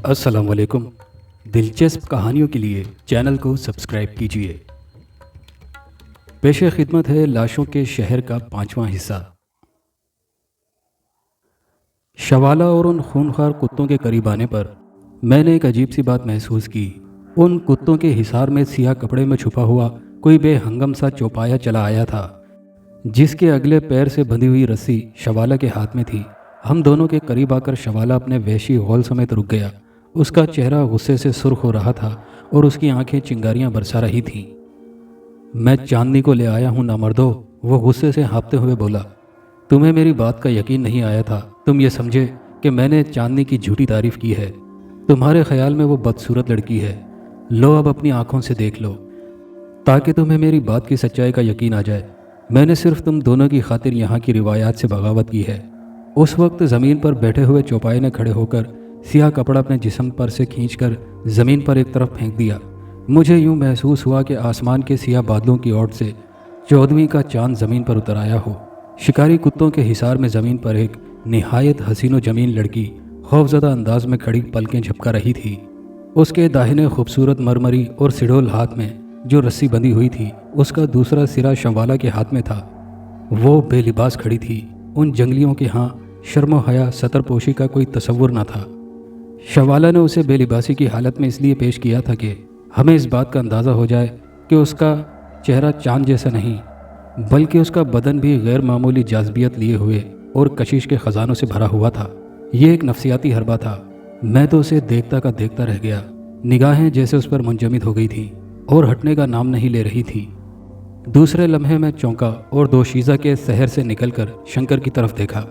السلام علیکم۔ دلچسپ کہانیوں کے لیے چینل کو سبسکرائب کیجیے۔ پیش خدمت ہے لاشوں کے شہر کا 5واں حصہ۔ شوالا اور ان خونخوار کتوں کے قریب آنے پر میں نے ایک عجیب سی بات محسوس کی۔ ان کتوں کے حصار میں سیاہ کپڑے میں چھپا ہوا کوئی بے ہنگم سا چوپایا چلا آیا تھا، جس کے اگلے پیر سے بندھی ہوئی رسی شوالا کے ہاتھ میں تھی۔ ہم دونوں کے قریب آ کر شوالا اپنے وحشی غول سمیت رک گیا۔ اس کا چہرہ غصے سے سرخ ہو رہا تھا اور اس کی آنکھیں چنگاریاں برسا رہی تھیں۔ میں چاندنی کو لے آیا ہوں نامردو، وہ غصے سے ہانپتے ہوئے بولا۔ تمہیں میری بات کا یقین نہیں آیا تھا، تم یہ سمجھے کہ میں نے چاندنی کی جھوٹی تعریف کی ہے۔ تمہارے خیال میں وہ بدصورت لڑکی ہے۔ لو اب اپنی آنکھوں سے دیکھ لو تاکہ تمہیں میری بات کی سچائی کا یقین آ جائے۔ میں نے صرف تم دونوں کی خاطر یہاں کی روایات سے بغاوت کی ہے۔ اس وقت زمین پر بیٹھے ہوئے چوپائے نے کھڑے ہو کر سیاہ کپڑا اپنے جسم پر سے کھینچ کر زمین پر ایک طرف پھینک دیا۔ مجھے یوں محسوس ہوا کہ آسمان کے سیاہ بادلوں کی اوٹ سے 14ویں کا چاند زمین پر اتر آیا ہو۔ شکاری کتوں کے حصار میں زمین پر ایک نہایت حسین و جمیل لڑکی خوفزدہ انداز میں کھڑی پلکیں جھپکا رہی تھی۔ اس کے داہنے خوبصورت مرمری اور سڈول ہاتھ میں جو رسی بندھی ہوئی تھی، اس کا دوسرا سرا شوالا کے ہاتھ میں تھا۔ وہ بے لباس کھڑی تھی۔ ان جنگلیوں کے ہاں شرم و حیا ستر پوشی کا کوئی تصور نہ تھا۔ شوالا نے اسے بے لباسی کی حالت میں اس لیے پیش کیا تھا کہ ہمیں اس بات کا اندازہ ہو جائے کہ اس کا چہرہ چاند جیسا نہیں، بلکہ اس کا بدن بھی غیر معمولی جاذبیت لیے ہوئے اور کشش کے خزانوں سے بھرا ہوا تھا۔ یہ ایک نفسیاتی حربہ تھا۔ میں تو اسے دیکھتا کا دیکھتا رہ گیا۔ نگاہیں جیسے اس پر منجمد ہو گئی تھیں اور ہٹنے کا نام نہیں لے رہی تھی۔ دوسرے لمحے میں چونکا اور دوشیزہ کے شہر سے نکل کر شنکر کی طرف دیکھا۔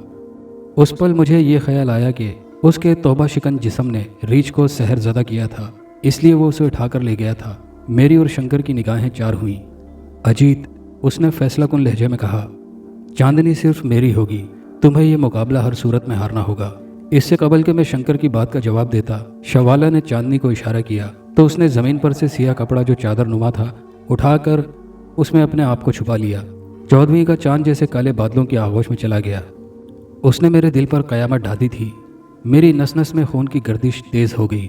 اس پل مجھے یہ خیال آیا کہ اس کے توبہ شکن جسم نے ریچھ کو سحر زدہ کیا تھا، اس لیے وہ اسے اٹھا کر لے گیا تھا۔ میری اور شنکر کی نگاہیں چار ہوئیں۔ اجیت، اس نے فیصلہ کن لہجے میں کہا، چاندنی صرف میری ہوگی، تمہیں یہ مقابلہ ہر صورت میں ہارنا ہوگا۔ اس سے قبل کہ میں شنکر کی بات کا جواب دیتا، شوالا نے چاندنی کو اشارہ کیا تو اس نے زمین پر سے سیاہ کپڑا جو چادر نما تھا اٹھا کر اس میں اپنے آپ کو چھپا لیا۔ 14ویں کا چاند جیسے کالے بادلوں کی آغوش میں چلا گیا۔ اس نے میرے دل پر قیامت ڈھا دی تھی۔ میری نس نس میں خون کی گردش تیز ہو گئی۔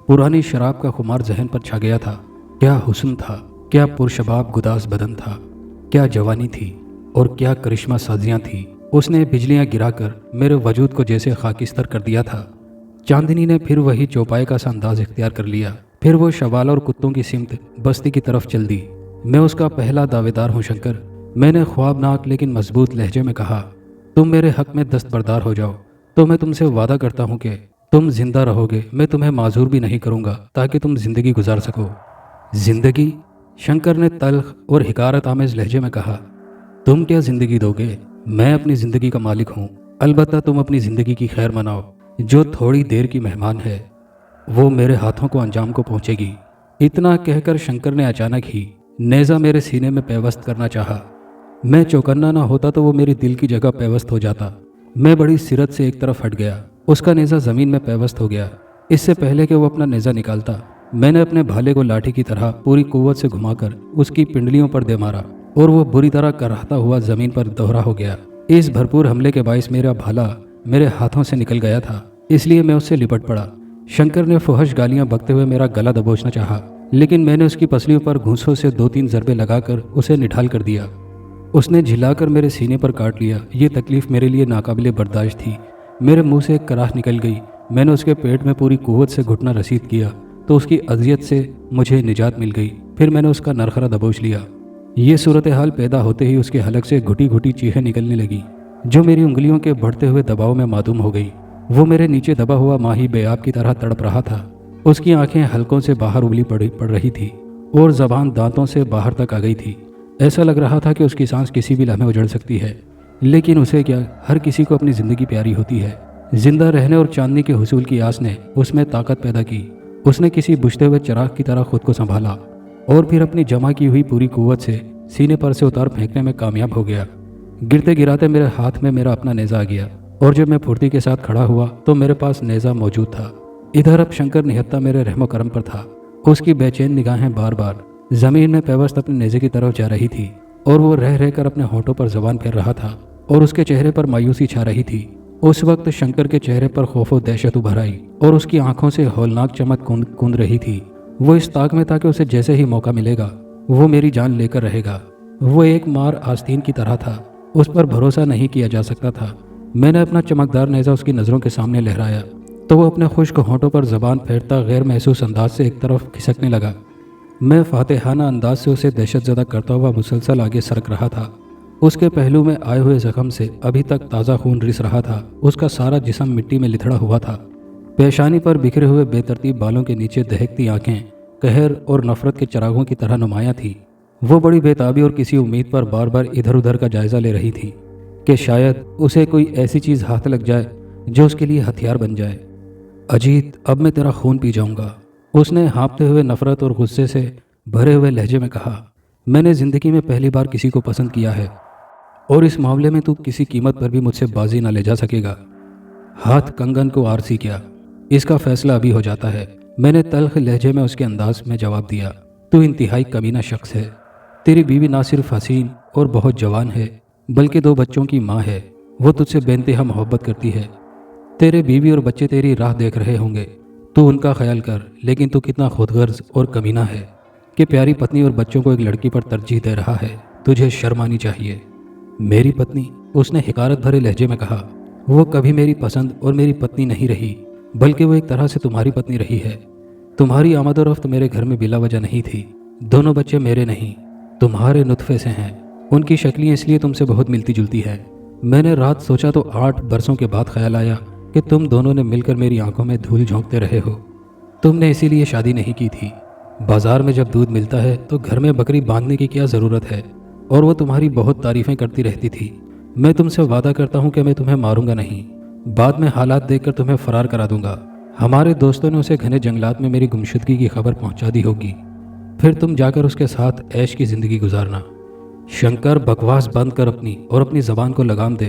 پرانی شراب کا خمار ذہن پر چھا گیا تھا۔ کیا حسن تھا، کیا پرشباب گداز بدن تھا، کیا جوانی تھی اور کیا کرشمہ سازیاں تھیں۔ اس نے بجلیاں گرا کر میرے وجود کو جیسے خاکستر کر دیا تھا۔ چاندنی نے پھر وہی چوپائے کا سا انداز اختیار کر لیا۔ پھر وہ شوالا اور کتوں کی سمت بستی کی طرف چل دی۔ میں اس کا پہلا دعویدار ہوں شنکر، میں نے خوابناک لیکن مضبوط لہجے میں کہا۔ تم میرے حق میں دستبردار ہو جاؤ تو میں تم سے وعدہ کرتا ہوں کہ تم زندہ رہو گے۔ میں تمہیں معذور بھی نہیں کروں گا تاکہ تم زندگی گزار سکو۔ زندگی؟ شنکر نے تلخ اور حقارت آمیز لہجے میں کہا۔ تم کیا زندگی دو گے؟ میں اپنی زندگی کا مالک ہوں۔ البتہ تم اپنی زندگی کی خیر مناؤ، جو تھوڑی دیر کی مہمان ہے وہ میرے ہاتھوں کو انجام کو پہنچے گی۔ اتنا کہہ کر شنکر نے اچانک ہی نیزہ میرے سینے میں پیوست کرنا چاہا۔ میں چوکنا نہ ہوتا تو وہ میری دل کی جگہ پیوست ہو جاتا۔ میں بڑی سرت سے ایک طرف ہٹ گیا۔ اس کا نیزہ زمین میں پیوست ہو گیا۔ اس سے پہلے کہ وہ اپنا نیزہ نکالتا، میں نے اپنے بھالے کو لاٹھی کی طرح پوری قوت سے گھما کر اس کی پنڈلیوں پر دے مارا اور وہ بری طرح کراہتا ہوا زمین پر دوہرا ہو گیا۔ اس بھرپور حملے کے باعث میرا بھالا میرے ہاتھوں سے نکل گیا تھا، اس لیے میں اس سے لپٹ پڑا۔ شنکر نے فحش گالیاں بکتے ہوئے میرا گلا دبوچنا چاہا، لیکن میں نے اس کی پسلیوں پر گھونسوں سے 2-3 ضربے لگا کر اسے نڈھال کر دیا۔ اس نے جھلا کر میرے سینے پر کاٹ لیا۔ یہ تکلیف میرے لیے ناقابل برداشت تھی۔ میرے منہ سے ایک کراہ نکل گئی۔ میں نے اس کے پیٹ میں پوری قوت سے گھٹنا رسید کیا تو اس کی اذیت سے مجھے نجات مل گئی۔ پھر میں نے اس کا نرخرا دبوچ لیا۔ یہ صورتحال پیدا ہوتے ہی اس کے حلق سے گھٹی گھٹی چیخیں نکلنے لگیں جو میری انگلیوں کے بڑھتے ہوئے دباؤ میں معدوم ہو گئی۔ وہ میرے نیچے دبا ہوا ماہی بے آب کی طرح تڑپ رہا تھا۔ اس کی آنکھیں حلقوں سے باہر ابلی پڑ رہی تھی اور زبان دانتوں سے باہر تک آ گئی تھی۔ ایسا لگ رہا تھا کہ اس کی سانس کسی بھی لمحے اجڑ سکتی ہے، لیکن اسے کیا، ہر کسی کو اپنی زندگی پیاری ہوتی ہے۔ زندہ رہنے اور چاندنی کے حصول کی آس نے اس میں طاقت پیدا کی۔ اس نے کسی بجھتے ہوئے چراغ کی طرح خود کو سنبھالا اور پھر اپنی جمع کی ہوئی پوری قوت سے سینے پر سے اتار پھینکنے میں کامیاب ہو گیا۔ گرتے گراتے میرے ہاتھ میں میرا اپنا نیزہ آ گیا اور جب میں پھرتی کے ساتھ کھڑا ہوا تو میرے پاس نیزہ موجود تھا۔ ادھر اب شنکر نہتہ میرے رحم و کرم پر تھا۔ اس کی بے چین نگاہیں بار بار زمین میں پیوست اپنے نیزے کی طرف جا رہی تھی اور وہ رہ رہ کر اپنے ہونٹوں پر زبان پھیر رہا تھا اور اس کے چہرے پر مایوسی چھا رہی تھی۔ اس وقت شنکر کے چہرے پر خوف و دہشت ابھر آئی और उसकी आंखों से हौलनाक चमक कूंद रही थी। वो इस ताक में था कि उसे जैसे ही मौका मिलेगा वो मेरी जान लेकर रहेगा। वो एक मार आस्तीन की तरह था, उस पर भरोसा नहीं किया जा सकता था। मैंने अपना चमकदार नेज़ा उसकी नज़रों के सामने लहराया तो वो अपने खुश्क होंठों पर जबान फेरता गैर महसूस अंदाज से एक तरफ खिसकने लगा। मैं फातेहाना अंदाज से उसे दहशतज़दा करता हुआ मुसलसल आगे सरक रहा था। उसके पहलू में आए हुए जख्म से अभी तक ताज़ा खून रिस रहा था। उसका सारा जिस्म मिट्टी में लिथड़ा हुआ था। पेशानी पर बिखरे हुए बेतरतीब बालों के नीचे दहकती आंखें कहर और नफरत के चिरागों की तरह नुमायां थी। वो बड़ी बेताबी और किसी उम्मीद पर बार बार इधर उधर का जायजा ले रही थी कि शायद उसे कोई ऐसी चीज़ हाथ लग जाए जो उसके लिए हथियार बन जाए। अजीत, अब मैं तेरा खून पी जाऊंगा, उसने हाँफते हुए नफरत और गुस्से से भरे हुए लहजे में कहा। मैंने ज़िंदगी में पहली बार किसी को पसंद किया है और इस मामले में तू किसी कीमत पर भी मुझसे बाजी ना ले जा सकेगा। हाथ कंगन को आरसी किया। इसका फैसला अभी हो जाता है, मैंने तल्ख लहजे में उसके अंदाज में जवाब दिया। तू इंतहाई कमीना शख्स है। तेरी बीवी ना सिर्फ हसीन और बहुत जवान है बल्कि 2 बच्चों की माँ है। वो तुझसे बेइंतहा मोहब्बत करती है। तेरे बीवी और बच्चे तेरी राह देख रहे होंगे, तू उनका ख्याल कर। लेकिन तू कितना खुदगर्ज और कमीना है कि प्यारी पत्नी और बच्चों को एक लड़की पर तरजीह दे रहा है। तुझे शर्म आनी चाहिए। मेरी पत्नी, उसने हिकारत भरे लहजे में कहा। वो कभी मेरी पसंद और मेरी पत्नी नहीं रही बल्कि वो एक तरह से तुम्हारी पत्नी रही है। तुम्हारी आमद और रफ्त मेरे घर में बिला वजह नहीं थी। दोनों बच्चे मेरे नहीं, तुम्हारे नुत्फे से हैं। उनकी शक्लें इसलिए तुमसे बहुत मिलती जुलती हैं। मैंने रात सोचा तो 8 बरसों के बाद ख्याल आया कि तुम दोनों ने मिलकर मेरी आंखों में धूल झोंकते रहे हो। तुमने इसीलिए शादी नहीं की थी। बाजार में जब दूध मिलता है तो घर में बकरी बांधने की क्या ज़रूरत है। और वो तुम्हारी बहुत तारीफ़ें करती रहती थी। मैं तुमसे वादा करता हूँ कि मैं तुम्हें मारूंगा नहीं। बाद में हालात देखकर तुम्हें फरार करा दूंगा। हमारे दोस्तों ने उसे घने जंगलात में मेरी गुमशुदगी की खबर पहुंचा दी होगी। फिर तुम जाकर उसके साथ ऐश की ज़िंदगी गुजारना। शंकर, बकवास बंद कर अपनी और अपनी ज़बान को लगाम दे।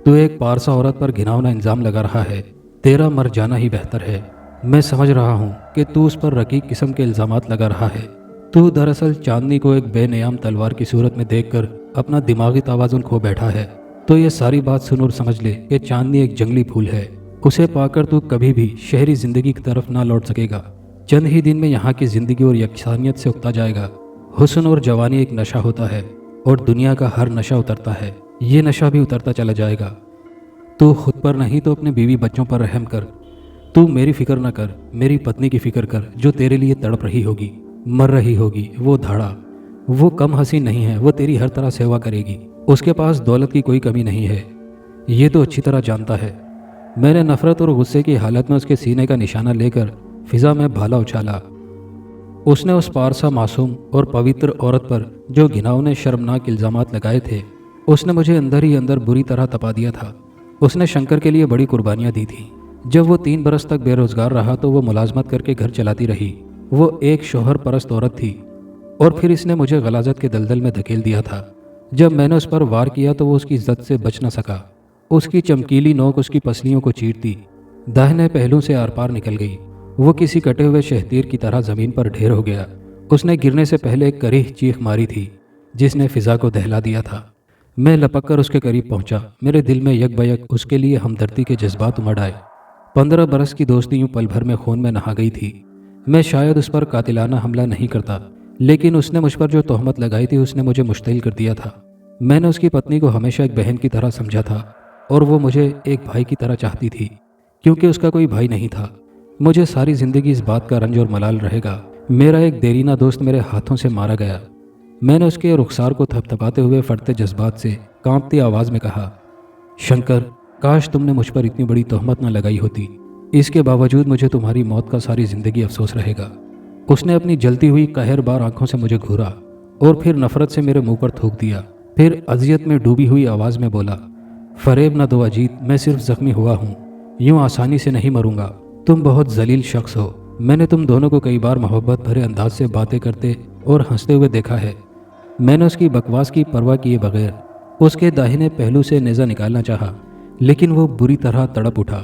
तू एक पारसा औरत पर घिनौना इल्ज़ाम लगा रहा है। तेरा मर जाना ही बेहतर है। मैं समझ रहा हूँ कि तू उस पर रकीक किस्म के इल्ज़ामात लगा रहा है। तू दरअसल चांदनी को एक बेनियाम तलवार की सूरत में देखकर अपना दिमागी तवाज़ुन खो बैठा है। तो ये सारी बात सुन और समझ ले कि चांदनी एक जंगली फूल है। उसे पाकर तू कभी भी शहरी ज़िंदगी की तरफ ना लौट सकेगा। चंद ही दिन में यहाँ की ज़िंदगी और यकसानियत से उकता जाएगा। हुस्न और जवानी एक नशा होता है और दुनिया का हर नशा उतरता है। ये नशा भी उतरता चला जाएगा। तू खुद पर नहीं तो अपने बीवी बच्चों पर रहम कर। तू मेरी फिक्र न कर, मेरी पत्नी की फिक्र कर जो तेरे लिए तड़प रही होगी, मर रही होगी। वो धाड़ा, वो कम हसीन नहीं है। वो तेरी हर तरह सेवा करेगी। उसके पास दौलत की कोई कमी नहीं है, ये तो अच्छी तरह जानता है। मैंने नफरत और गुस्से की हालत में उसके सीने का निशाना लेकर फिजा में भाला उछाला। उसने उस पारसा मासूम और पवित्र औरत पर जो घिनौने शर्मनाक इल्ज़ामात लगाए थे, उसने मुझे अंदर ही अंदर बुरी तरह तपा दिया था। उसने शंकर के लिए बड़ी कुर्बानियाँ दी थी। जब वो 3 बरस तक बेरोज़गार रहा तो वो मुलाजमत करके घर चलाती रही। वो एक शोहर परस्त औरत थी और फिर इसने मुझे गलाजत के दलदल में धकेल दिया था। जब मैंने उस पर वार किया तो वो उसकी इज्जत से बच न सका। उसकी चमकीली नोक उसकी पसलियों को चीरती दाहिने पहलू से आर पार निकल गई। वो किसी कटे हुए शहतीर की तरह ज़मीन पर ढेर हो गया। उसने गिरने से पहले एक करीह चीख मारी थी जिसने फिजा को दहला दिया था। मैं लपक कर उसके करीब पहुंचा। मेरे दिल में यक बयक उसके लिए हमदर्दी के जज्बात उमड़ आए। 15 बरस की दोस्ती यूं पल भर में खून में नहा गई थी। मैं शायद उस पर कातिलाना हमला नहीं करता, लेकिन उसने मुझ पर जो तोहमत लगाई थी उसने मुझे मुश्तिल कर दिया था। मैंने उसकी पत्नी को हमेशा एक बहन की तरह समझा था और वो मुझे एक भाई की तरह चाहती थी, क्योंकि उसका कोई भाई नहीं था। मुझे सारी ज़िंदगी इस बात का रंज और मलाल रहेगा। मेरा एक देरीना दोस्त मेरे हाथों से मारा गया। मैंने उसके रुखसार को थपथपाते हुए फटते जज्बात से कांपती आवाज़ में कहा, शंकर, काश तुमने मुझ पर इतनी बड़ी तोहमत न लगाई होती। इसके बावजूद मुझे तुम्हारी मौत का सारी ज़िंदगी अफसोस रहेगा। उसने अपनी जलती हुई कहरबार आंखों से मुझे घूरा और फिर नफरत से मेरे मुंह पर थूक दिया। फिर अजियत में डूबी हुई आवाज़ में बोला, फरेब न दो अजीत, मैं सिर्फ ज़ख्मी हुआ हूँ, यूँ आसानी से नहीं मरूंगा। तुम बहुत जलील शख्स हो। मैंने तुम दोनों को कई बार मोहब्बत भरे अंदाज से बातें करते और हंसते हुए देखा है। मैंने उसकी बकवास की परवाह किए बगैर उसके दाहिने पहलू से नेज़ा निकालना चाहा, लेकिन वो बुरी तरह तड़प उठा।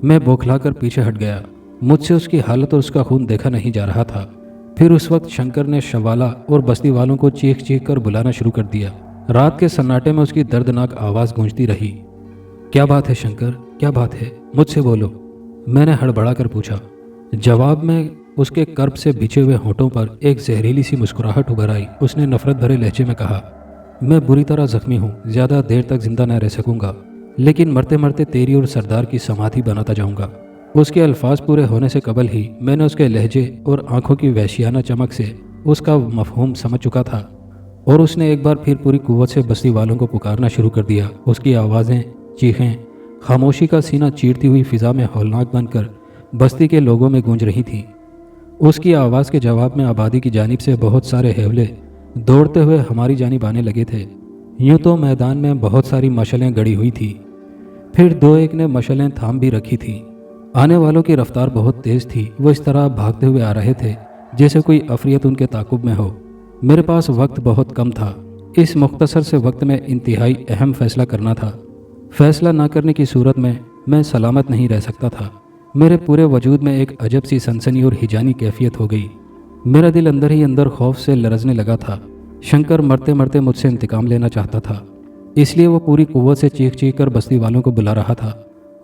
मैं बौखलाकर पीछे हट गया। मुझसे उसकी हालत और उसका खून देखा नहीं जा रहा था। फिर उस वक्त शंकर ने शवाला और बस्ती वालों को चीख चीख कर बुलाना शुरू कर दिया। रात के सन्नाटे में उसकी दर्दनाक आवाज़ गूंजती रही, क्या बात है शंकर, क्या बात है, मुझसे बोलो। میں نے ہڑبڑا کر پوچھا۔ جواب میں اس کے کرب سے بچھے ہوئے ہونٹوں پر ایک زہریلی سی مسکراہٹ ابھر آئی۔ اس نے نفرت بھرے لہجے میں کہا، میں بری طرح زخمی ہوں، زیادہ دیر تک زندہ نہ رہ سکوں گا، لیکن مرتے مرتے تیری اور سردار کی سمادھی بناتا جاؤں گا۔ اس کے الفاظ پورے ہونے سے قبل ہی میں نے اس کے لہجے اور آنکھوں کی وحشیانہ چمک سے اس کا مفہوم سمجھ چکا تھا، اور اس نے ایک بار پھر پوری قوت سے بستی والوں کو پکارنا شروع کر دیا۔ اس کی آوازیں، چیخیں، خاموشی کا سینہ چیرتی ہوئی فضا میں ہولناک بن کر بستی کے لوگوں میں گونج رہی تھی۔ اس کی آواز کے جواب میں آبادی کی جانب سے بہت سارے ہیولے دوڑتے ہوئے ہماری جانب آنے لگے تھے۔ یوں تو میدان میں بہت ساری مشعلیں گڑی ہوئی تھی، پھر دو ایک نے مشعلیں تھام بھی رکھی تھی۔ آنے والوں کی رفتار بہت تیز تھی، وہ اس طرح بھاگتے ہوئے آ رہے تھے جیسے کوئی عفریت ان کے تعاقب میں ہو۔ میرے پاس وقت بہت کم تھا۔ اس مختصر سے وقت میں انتہائی اہم فیصلہ کرنا تھا۔ فیصلہ نہ کرنے کی صورت میں سلامت نہیں رہ سکتا تھا۔ میرے پورے وجود میں ایک عجب سی سنسنی اور ہیجانی کیفیت ہو گئی۔ میرا دل اندر ہی اندر خوف سے لرزنے لگا تھا۔ شنکر مرتے مرتے مجھ سے انتقام لینا چاہتا تھا، اس لیے وہ پوری قوت سے چیخ چیخ کر بستی والوں کو بلا رہا تھا۔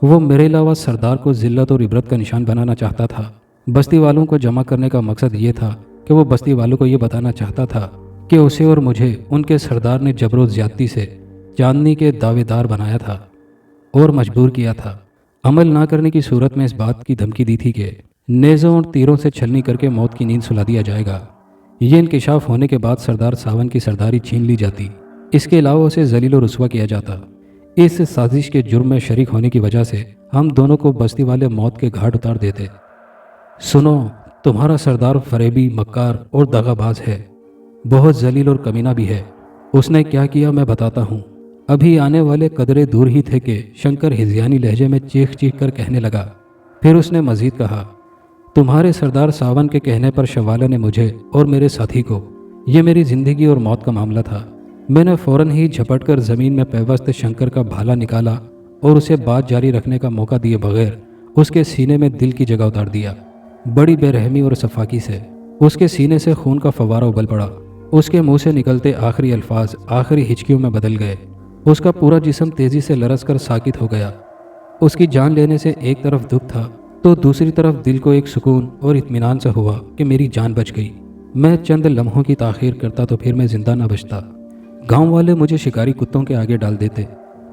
وہ میرے علاوہ سردار کو ذلت اور عبرت کا نشان بنانا چاہتا تھا۔ بستی والوں کو جمع کرنے کا مقصد یہ تھا کہ وہ بستی والوں کو یہ بتانا چاہتا تھا کہ اسے اور مجھے ان کے سردار نے جبر و زیادتی سے چاندنی کے دعوے دار بنایا تھا اور مجبور کیا تھا۔ عمل نہ کرنے کی صورت میں اس بات کی دھمکی دی تھی کہ نیزوں اور تیروں سے چھلنی کر کے موت کی نیند سلا دیا جائے گا۔ یہ انکشاف ہونے کے بعد سردار ساون کی سرداری چھین لی جاتی، اس کے علاوہ اسے ذلیل و رسوا کیا جاتا۔ اس سازش کے جرم میں شریک ہونے کی وجہ سے ہم دونوں کو بستی والے موت کے گھاٹ اتار دیتے۔ سنو، تمہارا سردار فریبی، مکار اور دغا باز ہے، بہت ذلیل اور کمینہ بھی ہے۔ اس نے کیا کیا میں بتاتا ہوں۔ ابھی آنے والے قدرے دور ہی تھے کہ شنکر ہزیانی لہجے میں چیخ چیخ کر کہنے لگا۔ پھر اس نے مزید کہا، تمہارے سردار ساون کے کہنے پر شوالا نے مجھے اور میرے ساتھی کو، یہ میری زندگی اور موت کا معاملہ تھا۔ میں نے فوراً ہی جھپٹ کر زمین میں پیوست شنکر کا بھالا نکالا اور اسے بات جاری رکھنے کا موقع دیے بغیر اس کے سینے میں دل کی جگہ اتار دیا۔ بڑی بے رحمی اور صفاکی سے اس کے سینے سے خون کا فوارہ ابل پڑا۔ اس کے منہ سے نکلتے آخری الفاظ آخری ہچکیوں میں بدل گئے۔ اس کا پورا جسم تیزی سے لرز کر ساکت ہو گیا۔ اس کی جان لینے سے ایک طرف دکھ تھا تو دوسری طرف دل کو ایک سکون اور اطمینان سے ہوا کہ میری جان بچ گئی۔ میں چند لمحوں کی تاخیر کرتا تو پھر میں زندہ نہ بچتا۔ گاؤں والے مجھے شکاری کتوں کے آگے ڈال دیتے،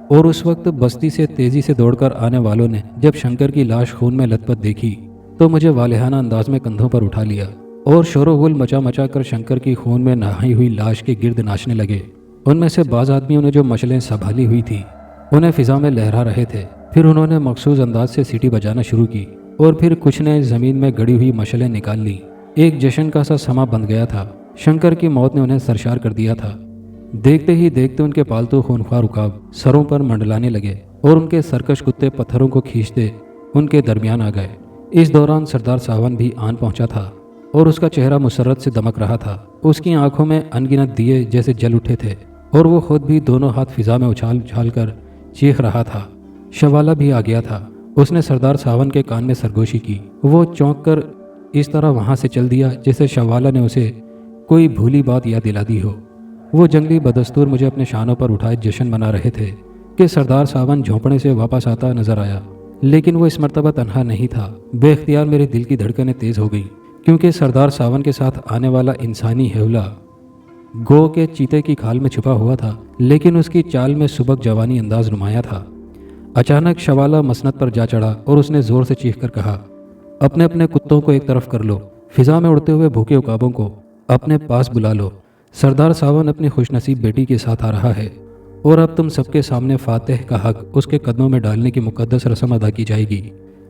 اور اس وقت بستی سے تیزی سے دوڑ کر آنے والوں نے جب شنکر کی لاش خون میں لت پت دیکھی تو مجھے والہانہ انداز میں کندھوں پر اٹھا لیا اور شور و غل مچا مچا کر شنکر کی خون میں نہائی ہوئی لاش کے گرد ناچنے لگے۔ ان میں سے بعض آدمیوں نے جو مشعلیں سنبھالی ہوئی تھی انہیں فضا میں لہرا رہے تھے، پھر انہوں نے مخصوص انداز سے سیٹی بجانا شروع کی، اور پھر کچھ نے زمین میں گڑی ہوئی مشعلیں نکال لی۔ ایک جشن کا سا سما بن گیا تھا۔ شنکر کی موت نے انہیں سرشار کر دیا تھا۔ دیکھتے ہی دیکھتے ان کے پالتو خونخوار عقاب سروں پر منڈلانے لگے اور ان کے سرکش کتے پتھروں کو کھینچتے ان کے درمیان آ گئے۔ اس دوران سردار ساون بھی آن پہنچا تھا اور اس کا چہرہ مسرت سے دمک رہا تھا۔ اس کی آنکھوں میں انگنت دیے جیسے جل اٹھے تھے اور وہ خود بھی دونوں ہاتھ فضا میں اچھال اچھال کر چیخ رہا تھا۔ شوالا بھی آ گیا تھا۔ اس نے سردار ساون کے کان میں سرگوشی کی۔ وہ چونک کر اس طرح وہاں سے چل دیا جیسے شوالا نے اسے کوئی بھولی بات یاد دلا دی ہو۔ وہ جنگلی بدستور مجھے اپنے شانوں پر اٹھائے جشن منا رہے تھے کہ سردار ساون جھونپڑے سے واپس آتا نظر آیا، لیکن وہ اس مرتبہ تنہا نہیں تھا۔ بے اختیار میرے دل کی دھڑکنیں تیز ہو گئیں، کیونکہ سردار ساون کے ساتھ آنے والا انسانی ہیولا گو کے چیتے کی کھال میں چھپا ہوا تھا، لیکن اس کی چال میں سبک جوانی انداز نمایاں تھا۔ اچانک شوالا مسند پر جا چڑھا اور اس نے زور سے چیخ کر کہا، اپنے اپنے کتوں کو ایک طرف کر لو، فضا میں اڑتے ہوئے بھوکے عقابوں کو اپنے پاس بلا لو۔ سردار ساون اپنی خوش نصیب بیٹی کے ساتھ آ رہا ہے اور اب تم سب کے سامنے فاتح کا حق اس کے قدموں میں ڈالنے کی مقدس رسم ادا کی جائے گی،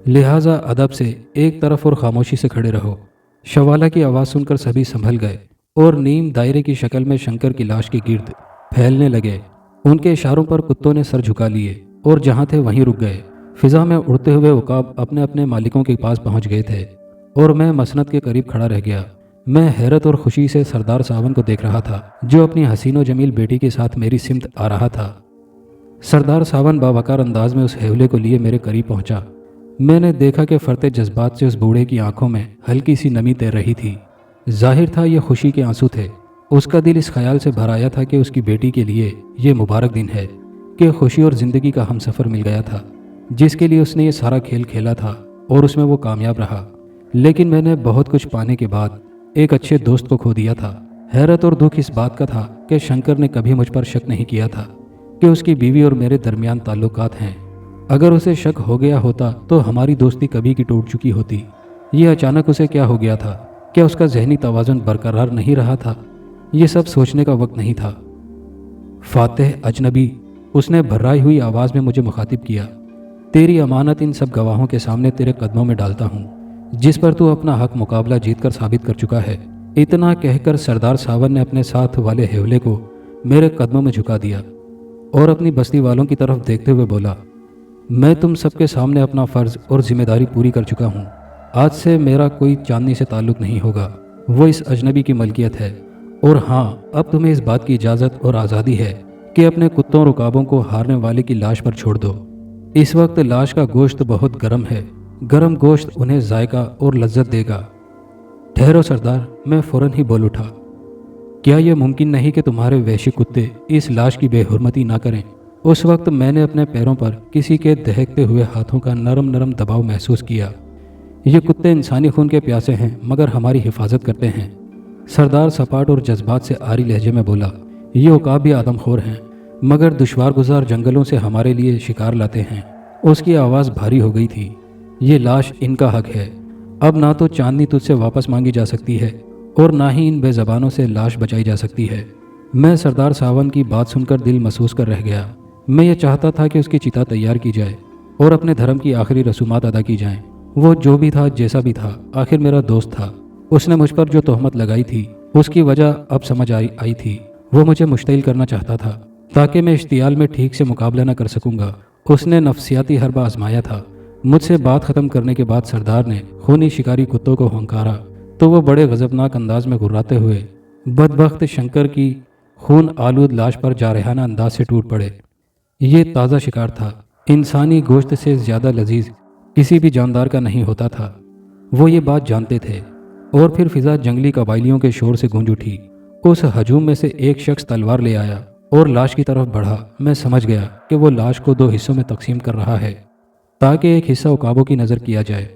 لہٰذا ادب سے ایک طرف اور خاموشی سے کھڑے رہو۔ شوالا کی آواز سن کر سبھی سنبھل گئے اور نیم دائرے کی شکل میں شنکر کی لاش کے گرد پھیلنے لگے۔ ان کے اشاروں پر کتوں نے سر جھکا لیے اور جہاں تھے وہیں رک گئے۔ فضا میں اڑتے ہوئے عقاب اپنے اپنے مالکوں کے پاس پہنچ گئے تھے اور میں مسند کے قریب کھڑا رہ گیا۔ میں حیرت اور خوشی سے سردار ساون کو دیکھ رہا تھا جو اپنی حسین و جمیل بیٹی کے ساتھ میری سمت آ رہا تھا۔ سردار ساون باوقار انداز میں اس ہیولے کو لیے میرے قریب پہنچا۔ میں نے دیکھا کہ فرتے جذبات سے اس بوڑھے کی آنکھوں میں ہلکی سی نمی تیر رہی تھی۔ ظاہر تھا یہ خوشی کے آنسو تھے۔ اس کا دل اس خیال سے بھر آیا تھا کہ اس کی بیٹی کے لیے یہ مبارک دن ہے کہ خوشی اور زندگی کا ہم سفر مل گیا تھا، جس کے لیے اس نے یہ سارا کھیل کھیلا تھا और उसमें वो कामयाब रहा। लेकिन मैंने बहुत कुछ पाने के बाद एक अच्छे दोस्त को खो दिया था। हैरत और दुख इस बात का था कि शंकर ने कभी मुझ पर शक नहीं किया था कि उसकी बीवी और मेरे दरमियान ताल्लुकात हैं। अगर उसे शक हो गया होता तो हमारी दोस्ती कभी की टूट चुकी होती। ये अचानक उसे क्या हो गया था? क्या उसका जहनी तवाज़ुन बरकरार नहीं रहा था? ये सब सोचने का वक्त नहीं था। फातेह अजनबी, उसने भर्राई हुई आवाज़ में मुझे मुखातिब किया, तेरी अमानत इन सब गवाहों के सामने तेरे कदमों में डालता हूँ जिस पर तू अपना हक मुकाबला जीत कर साबित कर चुका है। इतना कहकर सरदार सावन ने अपने साथ वाले हेवले को मेरे कदमों में झुका दिया और अपनी बस्ती वालों की तरफ देखते हुए बोला, मैं तुम सबके सामने अपना फ़र्ज़ और जिम्मेदारी पूरी कर चुका हूँ। आज से मेरा कोई चांदनी से ताल्लुक़ नहीं होगा, वो इस अजनबी की मलकियत है। और हाँ, अब तुम्हें इस बात की इजाज़त और आज़ादी है कि अपने कुत्तों रुकाबों को हारने वाले की लाश पर छोड़ दो। इस वक्त लाश का गोश्त बहुत गर्म है, गर्म गोश्त उन्हें जायका और लज्जत देगा। ठहरो सरदार, मैं फ़ौरन ही बोल उठा, क्या यह मुमकिन नहीं कि तुम्हारे वहशी कुत्ते इस लाश की बेहुरमती ना करें? उस वक्त मैंने अपने पैरों पर किसी के दहकते हुए हाथों का नरम नरम दबाव महसूस किया। ये कुत्ते इंसानी खून के प्यासे हैं मगर हमारी हिफाजत करते हैं। सरदार सपाट और जज्बात से आरी लहजे में बोला, ये उकाब भी आदमखोर हैं मगर दुश्वार गुजार जंगलों से हमारे लिए शिकार लाते हैं। उसकी आवाज़ भारी हो गई थी। ये लाश इनका हक है। अब ना तो चांदनी तुझसे वापस मांगी जा सकती है और ना ही इन बेज़बानों से लाश बचाई जा सकती है। मैं सरदार सावन की बात सुनकर दिल महसूस कर रह गया। मैं ये चाहता था कि उसकी चिता तैयार की जाए और अपने धर्म की आखिरी रसूमात अदा की जाएं। वो जो भी था, जैसा भी था, आखिर मेरा दोस्त था। उसने मुझ पर जो तोहमत लगाई थी उसकी वजह अब समझ आई थी। वो मुझे मुश्तिल करना चाहता था ताकि मैं इश्तियाल में ठीक से मुकाबला न कर सकूंगा। उसने नफ्सियाती हरबा आजमाया था। मुझसे बात ख़त्म करने के बाद सरदार ने खूनी शिकारी कुत्तों को हंकारा तो वो बड़े गज़बनाक अंदाज में घुर्राते हुए बदबख्त शंकर की खून आलूद लाश पर जारहाना अंदाज से टूट पड़े। ये ताज़ा शिकार था। इंसानी गोश्त से ज़्यादा लजीज किसी भी जानदार का नहीं होता था। वो ये बात जानते थे। और फिर फिजा जंगली कबाइलियों के शोर से गूंज उठी। उस हजूम में से एक शख्स तलवार ले आया और लाश की तरफ बढ़ा। मैं समझ गया कि वो लाश को 2 हिस्सों में तकसीम कर रहा है ताकि एक हिस्सा उकाबों की नज़र किया जाए।